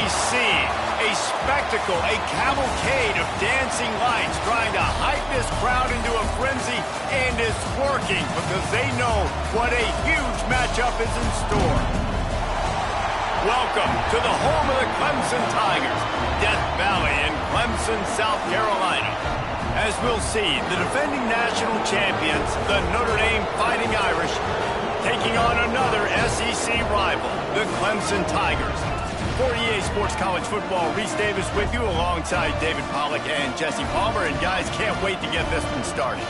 seeing a spectacle, a cavalcade of dancing lights trying to hype this crowd into a frenzy, and it's working because they know what a huge matchup is in store. Welcome to the home of the Clemson Tigers, Death Valley in Clemson, South Carolina. As we'll see, the defending national champions, the Notre Dame Fighting Irish, taking on another SEC rival, the Clemson Tigers. For EA Sports College Football, Reese Davis with you alongside David Pollack and Jesse Palmer. And guys, can't wait to get this one started.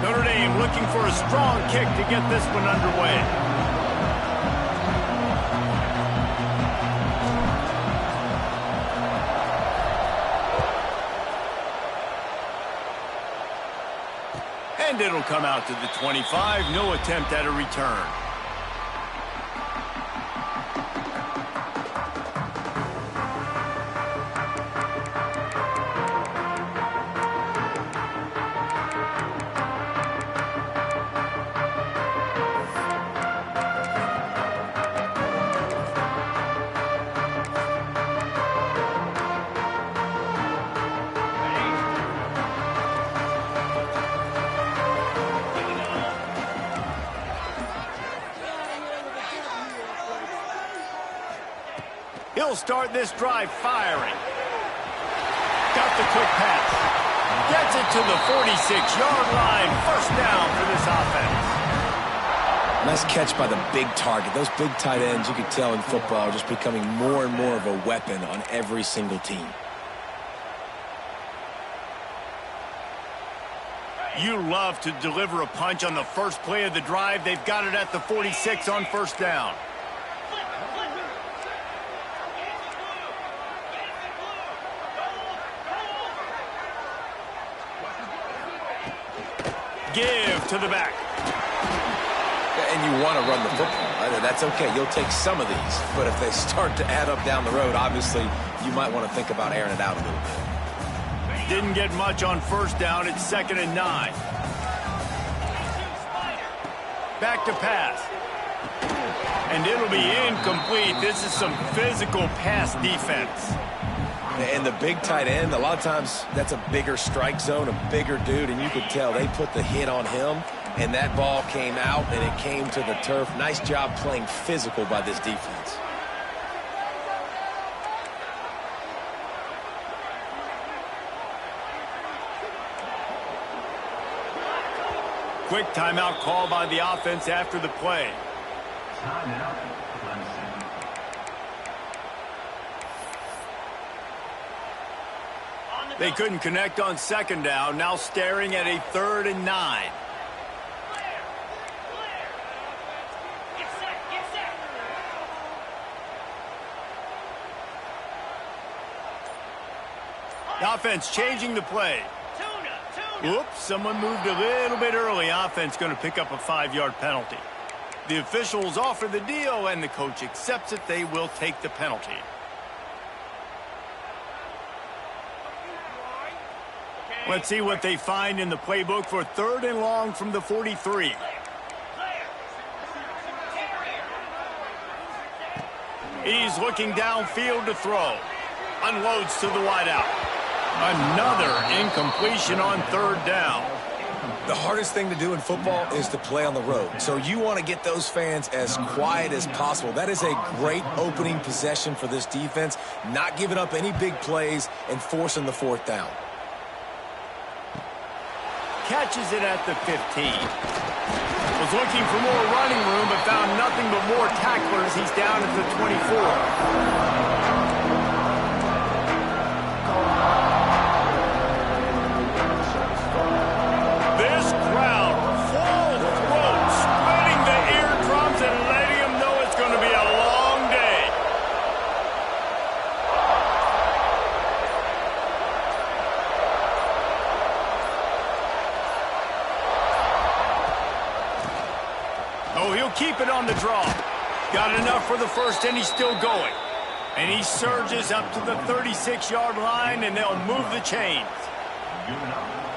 Notre Dame looking for a strong kick to get this one underway. And it'll come out to the 25. No attempt at a return. He'll start this drive firing. Got the quick pass. Gets it to the 46-yard line. First down for this offense. Nice catch by the big target. Those big tight ends, you could tell in football, are just becoming more and more of a weapon on every single team. You love to deliver a punch on the first play of the drive. They've got it at the 46 on first down. Give to the back. And you want to run the football. That's okay. You'll take some of these. But if they start to add up down the road, obviously, you might want to think about airing it out a little bit. Didn't get much on first down. It's 2nd and 9. Back to pass. And it'll be incomplete. This is some physical pass defense. And the big tight end, a lot of times that's a bigger strike zone, a bigger dude, and you could tell they put the hit on him, and that ball came out, and it came to the turf. Nice job playing physical by this defense. Quick timeout call by the offense after the play. Timeout, Clemson. They couldn't connect on 2nd down. Now staring at a 3rd and 9. The offense changing the play. Oops, someone moved a little bit early. Offense going to pick up a 5-yard penalty. The officials offer the deal, and the coach accepts it. They will take the penalty. Let's see what they find in the playbook for 3rd and long from the 43. He's looking downfield to throw. Unloads to the wideout. Another incompletion on 3rd down. The hardest thing to do in football is to play on the road. So you want to get those fans as quiet as possible. That is a great opening possession for this defense. Not giving up any big plays and forcing the 4th down. Catches it at the 15. Was looking for more running room, but found nothing but more tacklers. He's down at the 24. This crowd, full throat, splitting the eardrums and letting them know it's going to be a long day. Oh, he'll keep it on the draw. Got enough for the first, and he's still going. And he surges up to the 36-yard line, and they'll move the chains.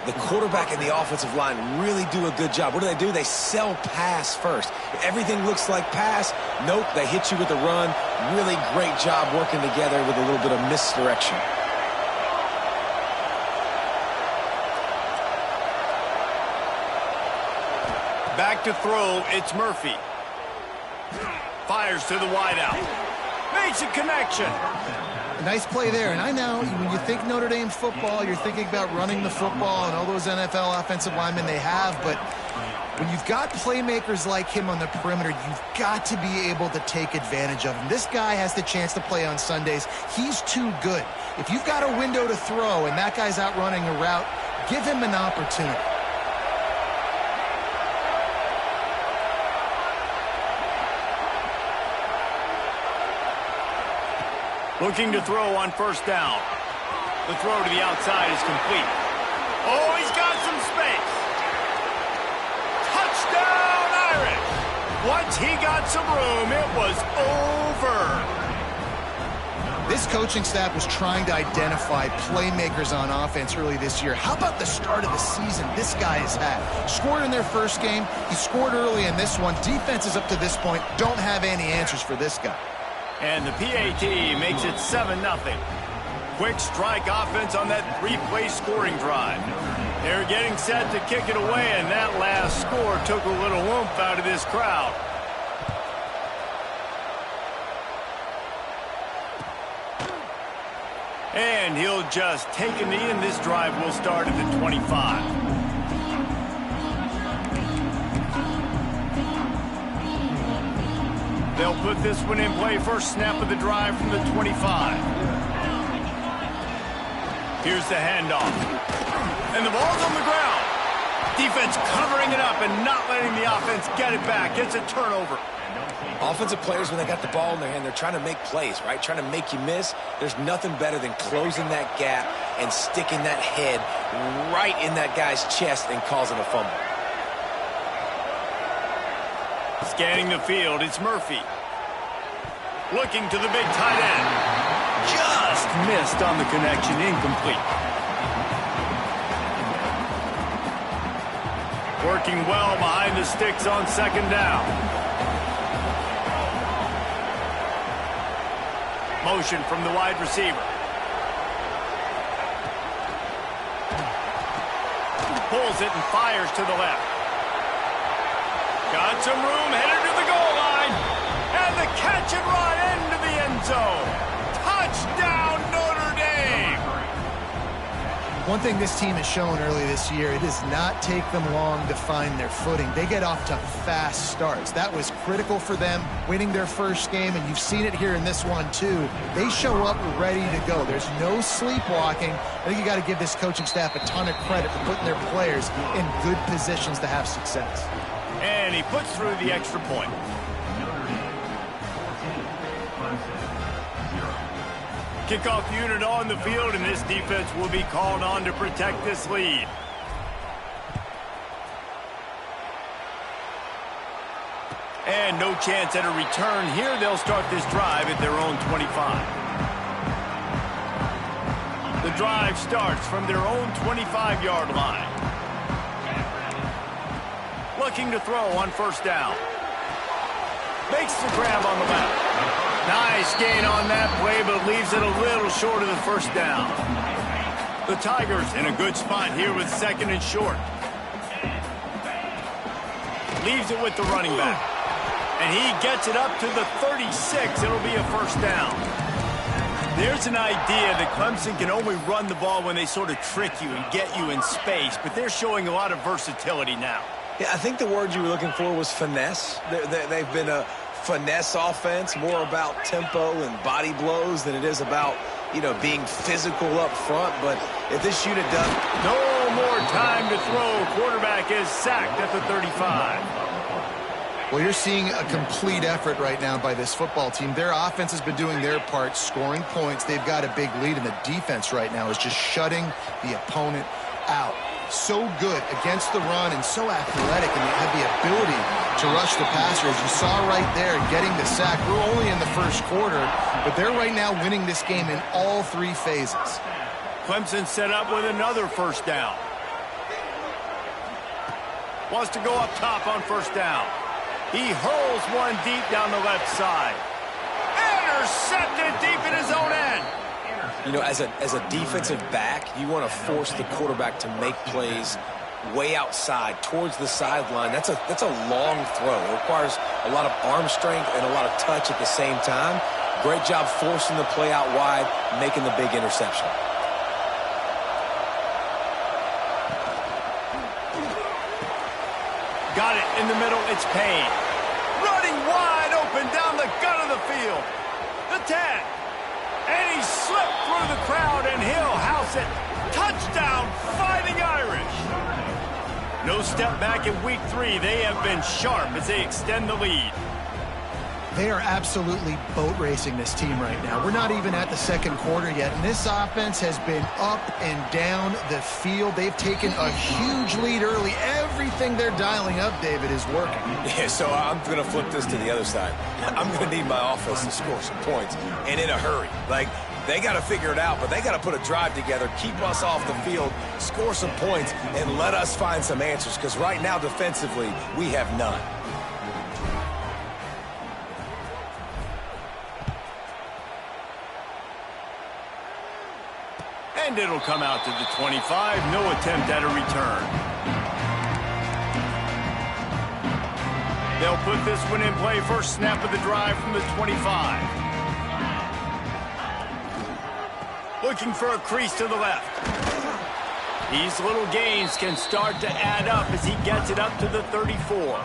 The quarterback and the offensive line really do a good job. What do? They sell pass first. Everything looks like pass. Nope, they hit you with a run. Really great job working together with a little bit of misdirection. Back to throw, it's Murphy. Fires to the wideout. Makes a connection. A nice play there. And I know when you think Notre Dame football, you're thinking about running the football and all those NFL offensive linemen they have. But when you've got playmakers like him on the perimeter, you've got to be able to take advantage of him. This guy has the chance to play on Sundays. He's too good. If you've got a window to throw and that guy's out running a route, give him an opportunity. Looking to throw on first down. The throw to the outside is complete. Oh, he's got some space. Touchdown, Irish. Once he got some room, it was over. This coaching staff was trying to identify playmakers on offense early this year. How about the start of the season this guy has had? Scored in their first game. He scored early in this one. Defenses up to this point don't have any answers for this guy. And the PAT makes it 7-0. Quick strike offense on that 3-play scoring drive. They're getting set to kick it away, and that last score took a little oomph out of this crowd. And he'll just take a knee, and this drive will start at the 25. They'll put this one in play first snap of the drive from the 25. Here's the handoff. And the ball's on the ground. Defense covering it up and not letting the offense get it back. It's a turnover. Offensive players, when they got the ball in their hand, they're trying to make plays, right? Trying to make you miss. There's nothing better than closing that gap and sticking that head right in that guy's chest and causing a fumble. Scanning the field, it's Murphy. Looking to the big tight end. Just missed on the connection, incomplete. Working well behind the sticks on second down. Motion from the wide receiver. Pulls it and fires to the left. Got some room, headed to the goal line. And the catch and run into the end zone. Touchdown, Notre Dame. One thing this team has shown early this year, it does not take them long to find their footing. They get off to fast starts. That was critical for them, winning their first game, and you've seen it here in this one too. They show up ready to go. There's no sleepwalking. I think you got to give this coaching staff a ton of credit for putting their players in good positions to have success. And he puts through the extra point. Kickoff unit on the field, and this defense will be called on to protect this lead. And no chance at a return here. They'll start this drive at their own 25. The drive starts from their own 25-yard line. Looking to throw on first down. Makes the grab on the left. Nice gain on that play, but leaves it a little short of the first down. The Tigers in a good spot here with second and short. Leaves it with the running back. And he gets it up to the 36. It'll be a first down. There's an idea that Clemson can only run the ball when they sort of trick you and get you in space, but they're showing a lot of versatility now. Yeah, I think the word you were looking for was finesse. They've been a finesse offense, more about tempo and body blows than it is about, being physical up front. But if this unit does... No more time to throw. Quarterback is sacked at the 35. Well, you're seeing a complete effort right now by this football team. Their offense has been doing their part, scoring points. They've got a big lead, and the defense right now is just shutting the opponent out. so good against the run and so athletic, and they have the ability to rush the passer. As you saw right there, getting the sack. We're only in the first quarter, but they're right now winning this game in all three phases. Clemson set up with another first down. Wants to go up top on first down. He hurls one deep down the left side. Intercepted deep in his own end. You know, as a defensive back, you want to force the quarterback to make plays way outside towards the sideline. That's a long throw. It requires a lot of arm strength and a lot of touch at the same time. Great job forcing the play out wide, making the big interception. Got it in the middle. It's Payne. Running wide open down the gut of the field. The 10. And he slipped through the crowd, and he'll house it. Touchdown, Fighting Irish. No step back in week 3. They have been sharp as they extend the lead. They are absolutely boat racing this team right now. We're not even at the second quarter yet, and this offense has been up and down the field. They've taken a huge lead early. Everything they're dialing up, David, is working. Yeah, so I'm going to flip this to the other side. I'm going to need my offense to score some points, and in a hurry. Like, they got to figure it out, but they got to put a drive together, keep us off the field, score some points, and let us find some answers, because right now, defensively, we have none. And it'll come out to the 25. No attempt at a return. They'll put this one in play. First snap of the drive from the 25. Looking for a crease to the left. These little gains can start to add up as he gets it up to the 34.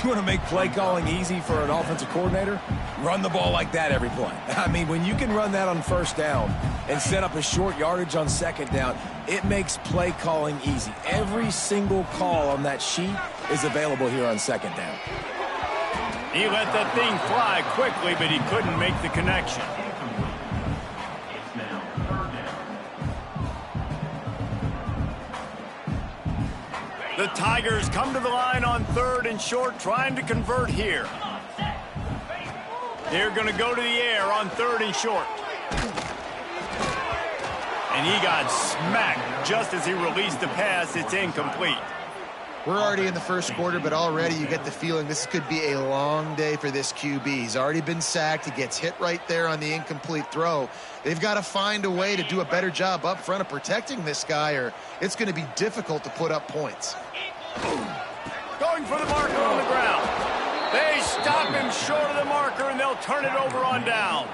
You want to make play calling easy for an offensive coordinator? Run the ball like that every play. I mean, when you can run that on first down and set up a short yardage on second down, it makes play calling easy. Every single call on that sheet is available here on second down. He let that thing fly quickly, but he couldn't make the connection. The Tigers come to the line on third and short, trying to convert here. They're going to go to the air on third and short. And he got smacked just as he released the pass. It's incomplete. We're already in the first quarter, but already you get the feeling this could be a long day for this QB. He's already been sacked. He gets hit right there on the incomplete throw. They've got to find a way to do a better job up front of protecting this guy, or it's going to be difficult to put up points. Going for the marker on the ground. They stop him short of the marker, and they'll turn it over on downs.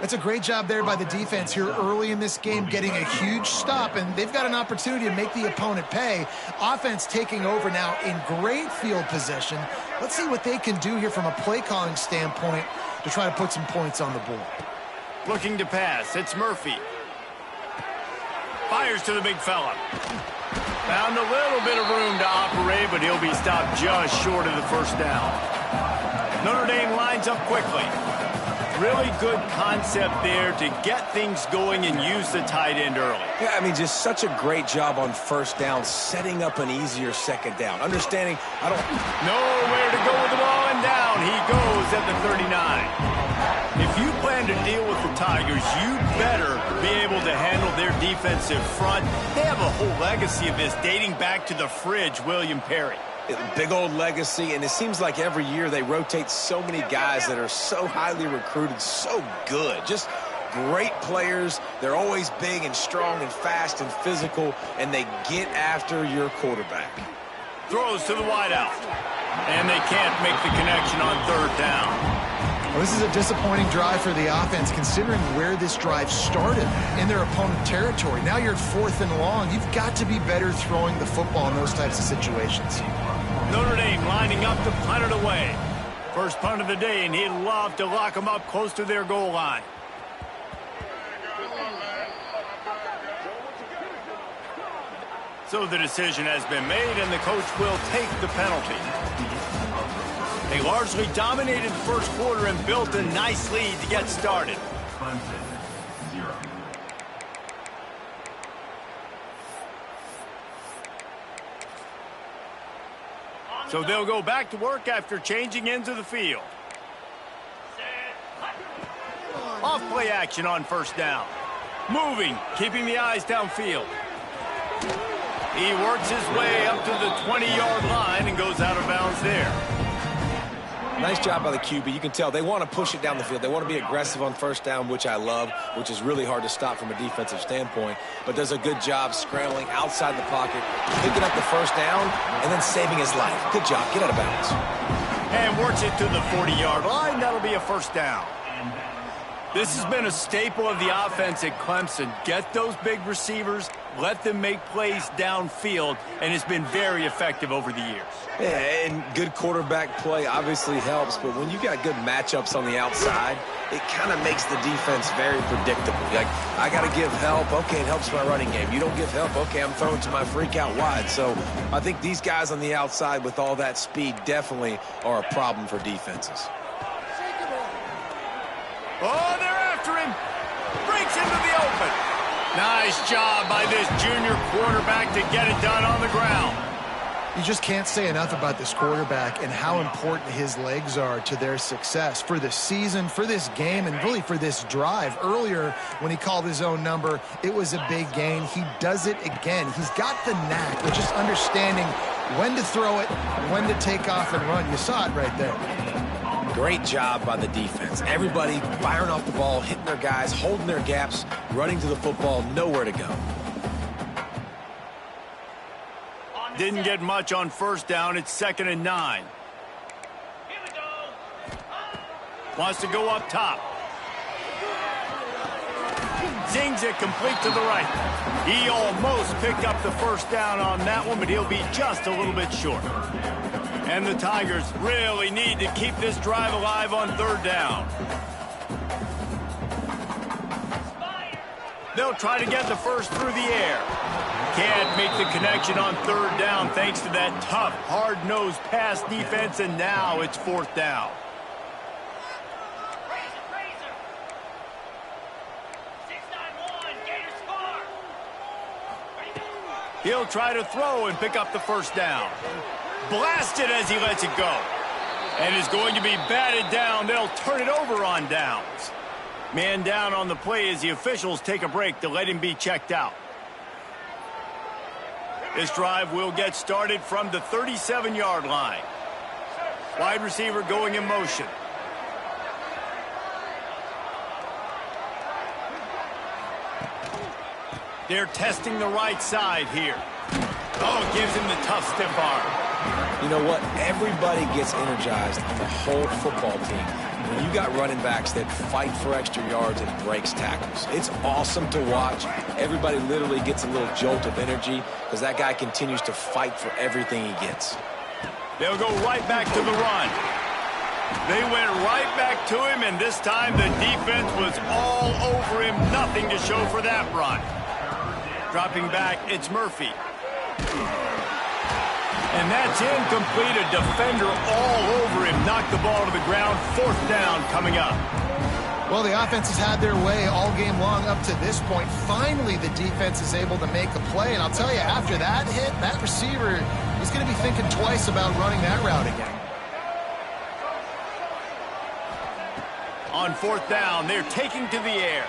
That's a great job there by the defense here early in this game, getting a huge stop, and they've got an opportunity to make the opponent pay. Offense taking over now in great field possession. Let's see what they can do here from a play calling standpoint to try to put some points on the board. Looking to pass. It's Murphy. Fires to the big fella. Found a little bit of room to operate, but he'll be stopped just short of the first down. Notre Dame lines up quickly. Really good concept there to get things going and use the tight end early. Yeah, I mean, just such a great job on first down, setting up an easier second down. Understanding, nowhere to go with the ball, and down he goes at the 39. If you plan to deal with the Tigers, you better be able to handle their defensive front. They have a whole legacy of this dating back to the fridge, William Perry. Big old legacy, and it seems like every year they rotate so many guys that are so highly recruited, so good. Just great players. They're always big and strong and fast and physical, and they get after your quarterback. Throws to the wideout, and they can't make the connection on third down. Well, this is a disappointing drive for the offense, considering where this drive started in their opponent territory. Now you're at 4th and long. You've got to be better throwing the football in those types of situations. Notre Dame lining up to punt it away. First punt of the day, and he'd love to lock them up close to their goal line. So the decision has been made, and the coach will take the penalty. They largely dominated the first quarter and built a nice lead to get started. So they'll go back to work after changing ends of the field. Off play action on first down. Moving, keeping the eyes downfield. He works his way up to the 20-yard line and goes out of bounds there. Nice job by the QB. You can tell they want to push it down the field. They want to be aggressive on first down, which I love, which is really hard to stop from a defensive standpoint. But does a good job scrambling outside the pocket, picking up the first down, and then saving his life. Good job. Get out of bounds. And works it to the 40-yard line. That'll be a first down. This has been a staple of the offense at Clemson. Get those big receivers, let them make plays downfield, and it's been very effective over the years. Yeah, and good quarterback play obviously helps, but when you got good matchups on the outside, it kind of makes the defense very predictable. Like, I got to give help. Okay, it helps my running game. You don't give help. Okay, I'm throwing to my freak out wide. So I think these guys on the outside with all that speed definitely are a problem for defenses. Oh, they're after him. Breaks into the open. Nice job by this junior quarterback to get it done on the ground. You just can't say enough about this quarterback and how important his legs are to their success for the season, for this game, and really for this drive. Earlier, when he called his own number, it was a big gain. He does it again. He's got the knack of just understanding when to throw it, when to take off and run. You saw it right there. Great job by the defense. Everybody firing off the ball, hitting their guys, holding their gaps, running to the football, nowhere to go. Didn't get much on first down. It's 2nd and 9. Wants to go up top. Zings it complete to the right. He almost picked up the first down on that one, but he'll be just a little bit short. And the Tigers really need to keep this drive alive on 3rd down. They'll try to get the first through the air. Can't make the connection on 3rd down thanks to that tough, hard-nosed pass defense, and now it's 4th down. He'll try to throw and pick up the first down. Blasted as he lets it go. And is going to be batted down. They'll turn it over on downs. Man down on the play as the officials take a break to let him be checked out. This drive will get started from the 37-yard line. Wide receiver going in motion. They're testing the right side here. Oh, gives him the tough stiff arm. You know what? Everybody gets energized on the whole football team when you got running backs that fight for extra yards and breaks tackles. It's awesome to watch. Everybody literally gets a little jolt of energy because that guy continues to fight for everything he gets. They'll go right back to the run. They went right back to him, and this time the defense was all over him. Nothing to show for that run. Dropping back, it's Murphy. And that's incomplete. A defender all over him. Knocked the ball to the ground. 4th down coming up. Well, the offense has had their way all game long up to this point. Finally, the defense is able to make a play. And I'll tell you, after that hit, that receiver is going to be thinking twice about running that route again. On 4th down, they're taking to the air.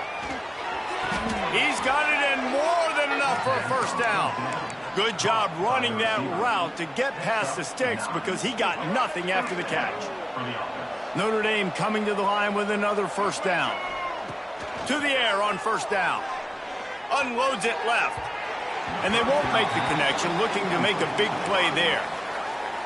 He's got it in more than enough for a first down. Good job running that route to get past the sticks because he got nothing after the catch. Notre Dame coming to the line with another first down. To the air on first down. Unloads it left. And they won't make the connection, looking to make a big play there.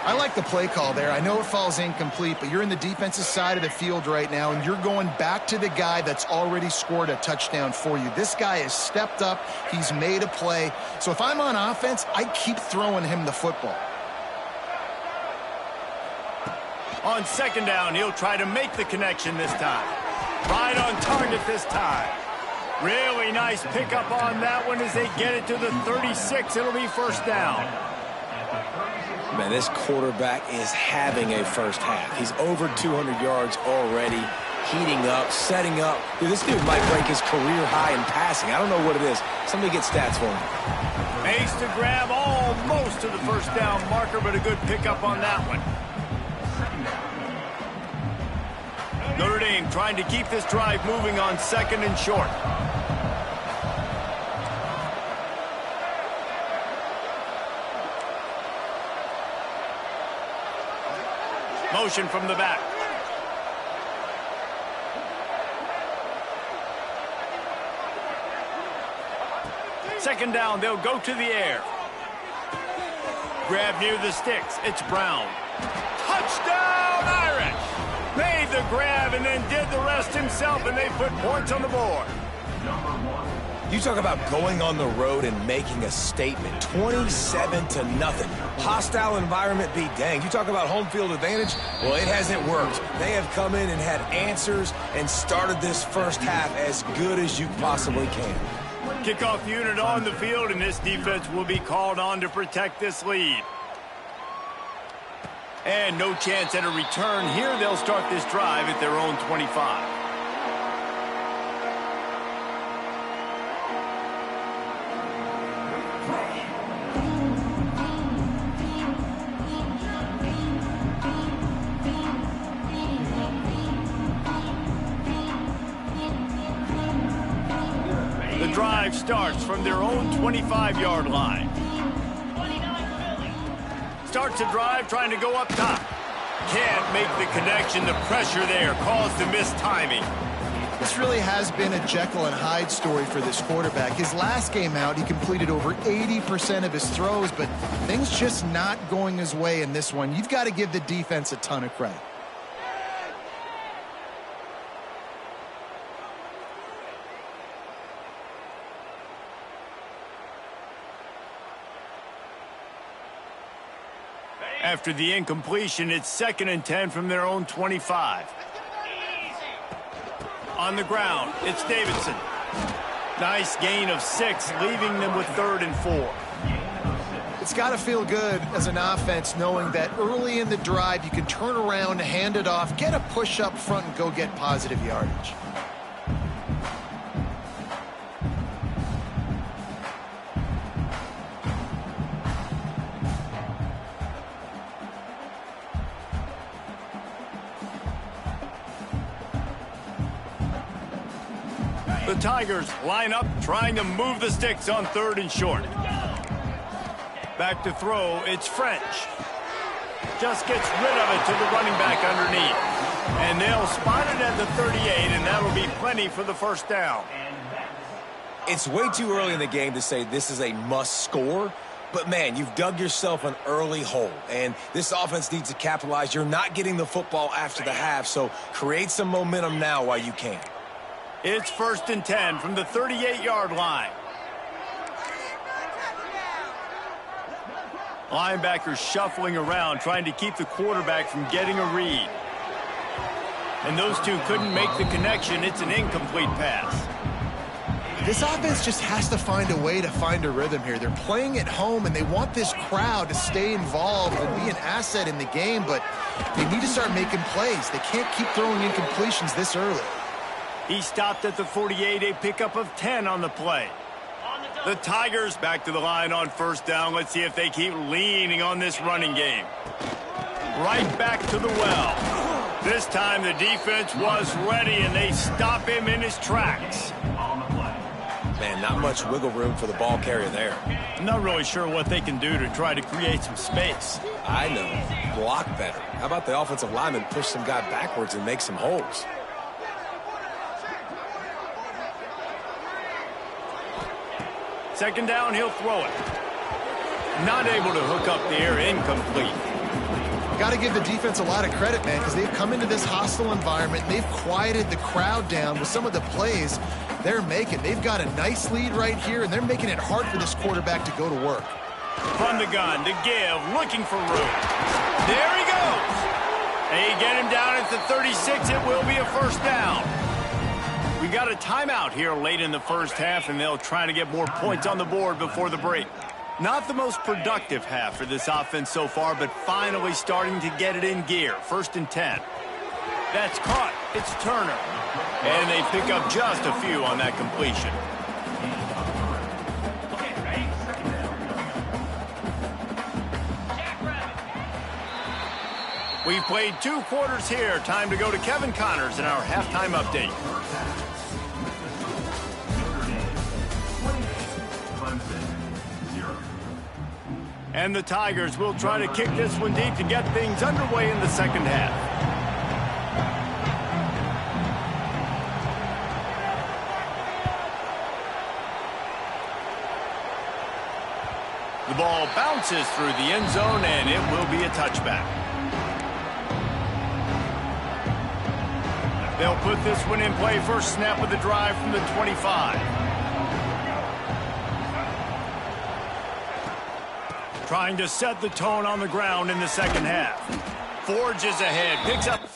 I like the play call there. I know it falls incomplete, but you're in the defensive side of the field right now, and you're going back to the guy that's already scored a touchdown for you. This guy has stepped up. He's made a play. So if I'm on offense, I keep throwing him the football. On 2nd down, he'll try to make the connection this time. Right on target this time. Really nice pickup on that one as they get it to the 36. It'll be first down. Man, this quarterback is having a first half. He's over 200 yards already. heating up, setting up. Dude, this dude might break his career high in passing. I don't know what it is. Somebody get stats for him. Makes the grab almost to the first down marker, but a good pickup on that one. Notre Dame trying to keep this drive moving on 2nd and short. Motion from the back. Second down, they'll go to the air. Grab near the sticks. It's Brown. Touchdown, Irish! Made the grab and then did the rest himself, and they put points on the board. You talk about going on the road and making a statement. 27-0. Hostile environment be danged. You talk about home field advantage? Well, it hasn't worked. They have come in and had answers and started this first half as good as you possibly can. Kickoff unit on the field, and this defense will be called on to protect this lead. And no chance at a return here. They'll start this drive at their own 25. The drive starts from their own 25-yard line. Starts the drive trying to go up top. Can't make the connection. The pressure there caused the missed timing. This really has been a Jekyll and Hyde story for this quarterback. His last game out, he completed over 80% of his throws, but things just not going his way in this one. You've got to give the defense a ton of credit. After the incompletion, it's 2nd and 10 from their own 25. On the ground, it's Davidson. Nice gain of 6, leaving them with 3rd and 4. It's got to feel good as an offense knowing that early in the drive you can turn around, hand it off, get a push up front, and go get positive yardage. The Tigers line up, trying to move the sticks on 3rd and short. Back to throw, it's French. Just gets rid of it to the running back underneath. And they'll spot it at the 38, and that'll be plenty for the first down. It's way too early in the game to say this is a must score. But, man, you've dug yourself an early hole, and this offense needs to capitalize. You're not getting the football after the half, so create some momentum now while you can. It's 1st and 10 from the 38-yard line. Linebackers shuffling around, trying to keep the quarterback from getting a read. And those two couldn't make the connection. It's an incomplete pass. This offense just has to find a way to find a rhythm here. They're playing at home, and they want this crowd to stay involved and be an asset in the game, but they need to start making plays. They can't keep throwing incompletions this early. He stopped at the 48, a pickup of 10 on the play. The Tigers back to the line on 1st down. Let's see if they keep leaning on this running game. Right back to the well. This time the defense was ready, and they stop him in his tracks. Man, not much wiggle room for the ball carrier there. I'm not really sure what they can do to try to create some space. I know. Block better. How about the offensive lineman push some guy backwards and make some holes? Second down, he'll throw it. Not able to hook up the air, incomplete. Got to give the defense a lot of credit, man, because they've come into this hostile environment. They've quieted the crowd down with some of the plays they're making. They've got a nice lead right here, and they're making it hard for this quarterback to go to work. From the gun to give, looking for room. There he goes. They get him down at the 36. It will be a 1st down. We got a timeout here late in the first half, and they'll try to get more points on the board before the break. Not the most productive half for this offense so far, but finally starting to get it in gear. 1st and 10. That's caught. It's Turner. And they pick up just a few on that completion. We've played 2 quarters here. Time to go to Kevin Connors in our halftime update. And the Tigers will try to kick this one deep to get things underway in the second half. The ball bounces through the end zone, and it will be a touchback. They'll put this one in play first snap of the drive from the 25. Trying to set the tone on the ground in the second half. Forges ahead, picks up